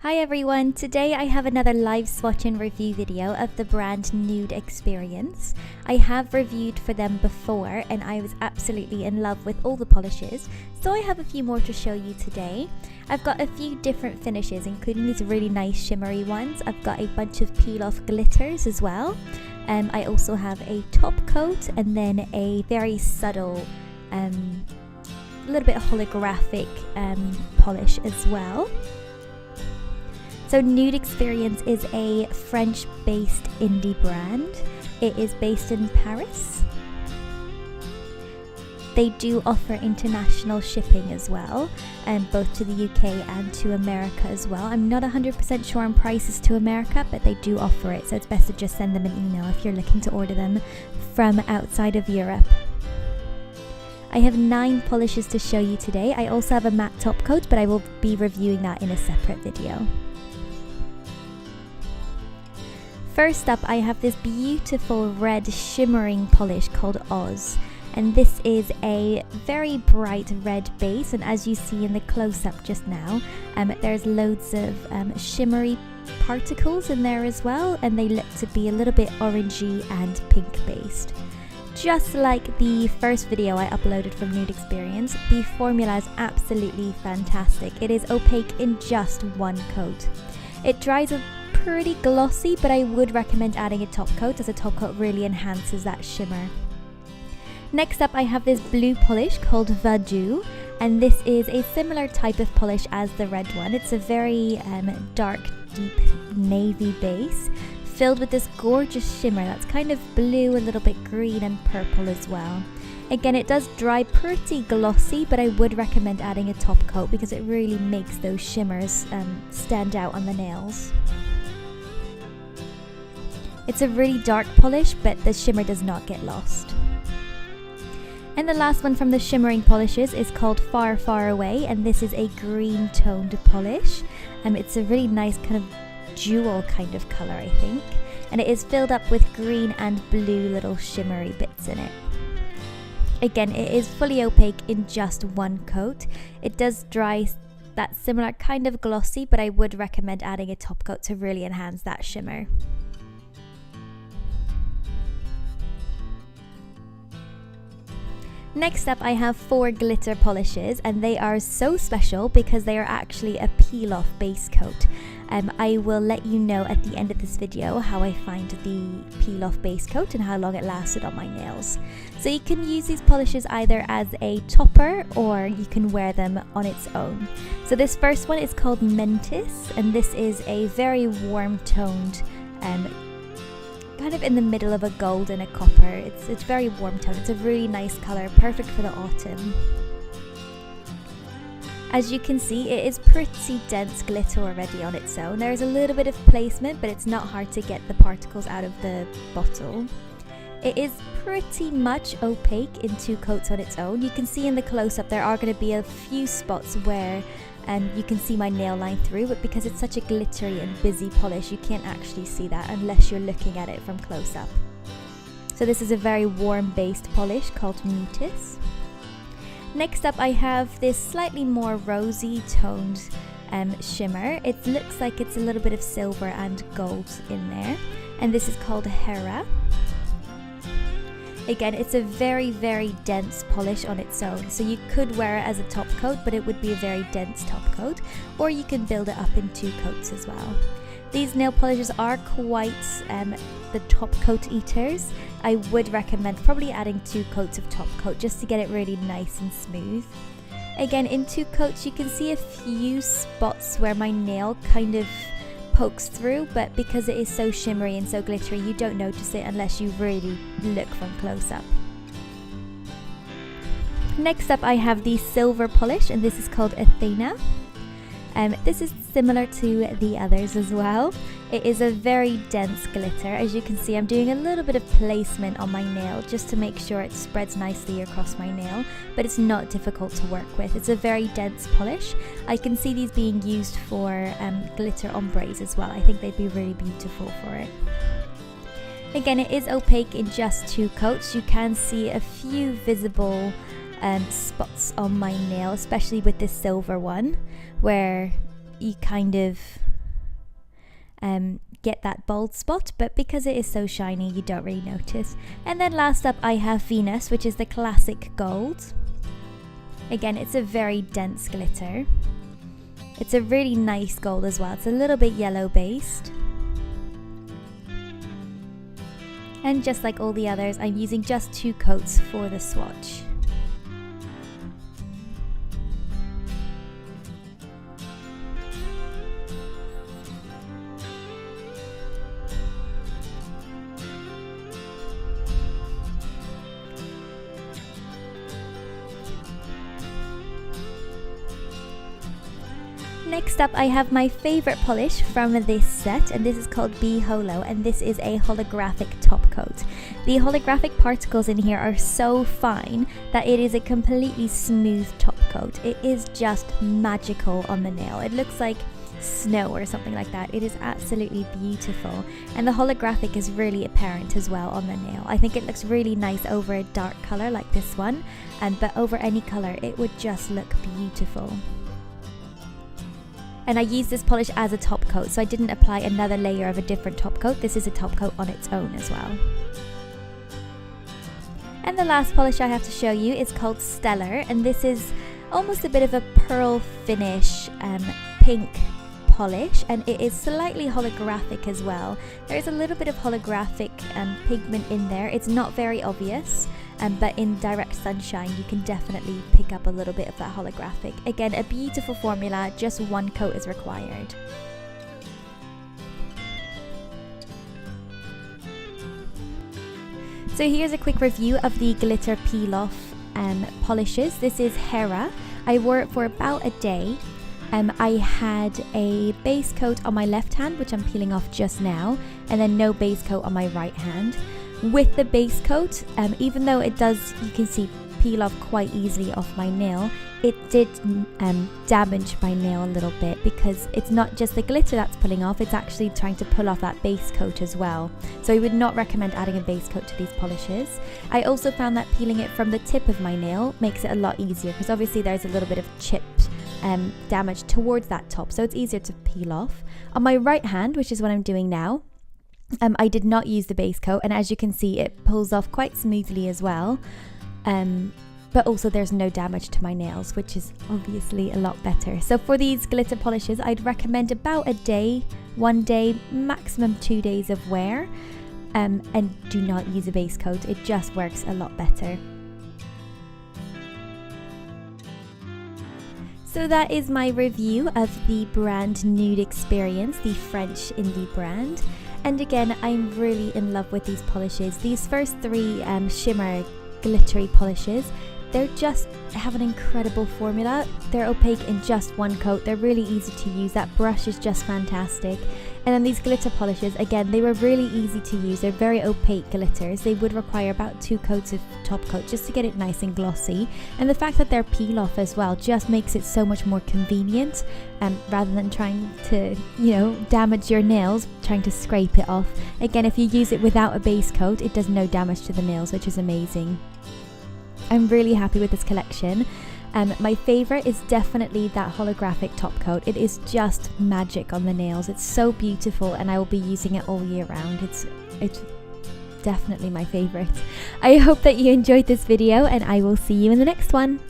Hi everyone, today I have another live swatch and review video of the brand Nude Experience. I have reviewed for them before and I was absolutely in love with all the polishes, so I have a few more to show you today. I've got a few different finishes, including these really nice shimmery ones. I've got a bunch of peel off glitters as well. I also have a top coat and then a very subtle, a little bit holographic polish as well. So Nude Experience is a French-based indie brand. It is based in Paris. They do offer international shipping as well, both to the UK and to America as well. I'm not 100% sure on prices to America, but they do offer it, so it's best to just send them an email if you're looking to order them from outside of Europe. I have 9 polishes to show you today. I also have a matte top coat, but I will be reviewing that in a separate video. First up, I have this beautiful red shimmering polish called Oz, and this is a very bright red base, and as you see in the close-up just now, there's loads of shimmery particles in there as well, and they look to be a little bit orangey and pink based. Just like the first video I uploaded from Nude Experience, the formula is absolutely fantastic. It is opaque in just one coat. It dries a pretty glossy, but I would recommend adding a top coat, as a top coat really enhances that shimmer. Next up, I have this blue polish called Vaadhoo, and this is a similar type of polish as the red one. It's a very dark, deep navy base filled with this gorgeous shimmer that's kind of blue, a little bit green and purple as well. Again, it does dry pretty glossy, but I would recommend adding a top coat because it really makes those shimmers stand out on the nails. It's a really dark polish, but the shimmer does not get lost. And the last one from the shimmering polishes is called Farfaraway, and this is a green toned polish. It's a really nice kind of jewel kind of colour, I think. And it is filled up with green and blue little shimmery bits in it. Again, it is fully opaque in just one coat. It does dry that similar kind of glossy, but I would recommend adding a top coat to really enhance that shimmer. Next up, I have 4 glitter polishes, and they are so special because they are actually a peel-off base coat. I will let you know at the end of this video how I find the peel-off base coat and how long it lasted on my nails. So you can use these polishes either as a topper or you can wear them on its own. So this first one is called Mentis, and this is a very warm toned kind of in the middle of a gold and a copper. It's very warm tone. It's a really nice colour, perfect for the autumn. As you can see, it is pretty dense glitter already on its own. There is a little bit of placement, but it's not hard to get the particles out of the bottle. It is pretty much opaque in 2 coats on its own. You can see in the close-up there are going to be a few spots where you can see my nail line through, but because it's such a glittery and busy polish, you can't actually see that unless you're looking at it from close-up. So this is a very warm-based polish called Metis. Next up, I have this slightly more rosy toned shimmer. It looks like it's a little bit of silver and gold in there, and this is called Hera. Again, it's a very, very dense polish on its own, so you could wear it as a top coat, but it would be a very dense top coat, or you can build it up in 2 coats as well. These nail polishes are quite the top coat eaters. I would recommend probably adding 2 coats of top coat just to get it really nice and smooth. Again, in 2 coats you can see a few spots where my nail kind of pokes through, but because it is so shimmery and so glittery, you don't notice it unless you really look from close up. Next up, I have the silver polish, and this is called Athena. This is similar to the others as well. It is a very dense glitter. As you can see, I'm doing a little bit of placement on my nail just to make sure it spreads nicely across my nail, but it's not difficult to work with. It's a very dense polish. I can see these being used for glitter ombres as well. I think they'd be really beautiful for it. Again, it is opaque in just 2 coats. You can see a few visible spots on my nail, especially with this silver one, where you kind of get that bold spot, but because it is so shiny you don't really notice. And then last up I have Venus, which is the classic gold. Again, it's a very dense glitter. It's a really nice gold as well. It's a little bit yellow based. And just like all the others, I'm using just 2 coats for the swatch. Next up I have my favourite polish from this set, and this is called Holo, and this is a holographic top coat. The holographic particles in here are so fine that it is a completely smooth top coat. It is just magical on the nail. It looks like snow or something like that. It is absolutely beautiful, and the holographic is really apparent as well on the nail. I think it looks really nice over a dark colour like this one, but over any colour it would just look beautiful. And I used this polish as a top coat, so I didn't apply another layer of a different top coat. This is a top coat on its own as well. And the last polish I have to show you is called Stellar, and this is almost a bit of a pearl finish pink polish, and it is slightly holographic as well. There is a little bit of holographic pigment in there. It's not very obvious, but in direct sunshine you can definitely pick up a little bit of that holographic. Again, a beautiful formula, just 1 coat is required. So here's a quick review of the glitter peel off polishes. This is Hera. I wore it for about a day. I had a base coat on my left hand, which I'm peeling off just now, and then no base coat on my right hand. With the base coat, even though it does, you can see, peel off quite easily off my nail, it did damage my nail a little bit, because it's not just the glitter that's pulling off, it's actually trying to pull off that base coat as well. So I would not recommend adding a base coat to these polishes. I also found that peeling it from the tip of my nail makes it a lot easier, because obviously there's a little bit of chipped damage towards that top, so it's easier to peel off. On my right hand, which is what I'm doing now, I did not use the base coat, and as you can see it pulls off quite smoothly as well, but also there's no damage to my nails, which is obviously a lot better. So for these glitter polishes I'd recommend about a day, 1 day, maximum 2 days of wear, and do not use a base coat. It just works a lot better. So that is my review of the brand Nude Experience, the French indie brand. And again, I'm really in love with these polishes. These first 3 shimmer glittery polishes, they just have an incredible formula. They're opaque in just 1 coat. They're really easy to use. That brush is just fantastic. And then these glitter polishes, again, they were really easy to use. They're very opaque glitters. They would require about 2 coats of top coat just to get it nice and glossy. And the fact that they're peel off as well just makes it so much more convenient, rather than trying to, damage your nails, trying to scrape it off. Again, if you use it without a base coat, it does no damage to the nails, which is amazing. I'm really happy with this collection. My favourite is definitely that holographic top coat. It is just magic on the nails. It's so beautiful, and I will be using it all year round. It's definitely my favourite. I hope that you enjoyed this video, and I will see you in the next one.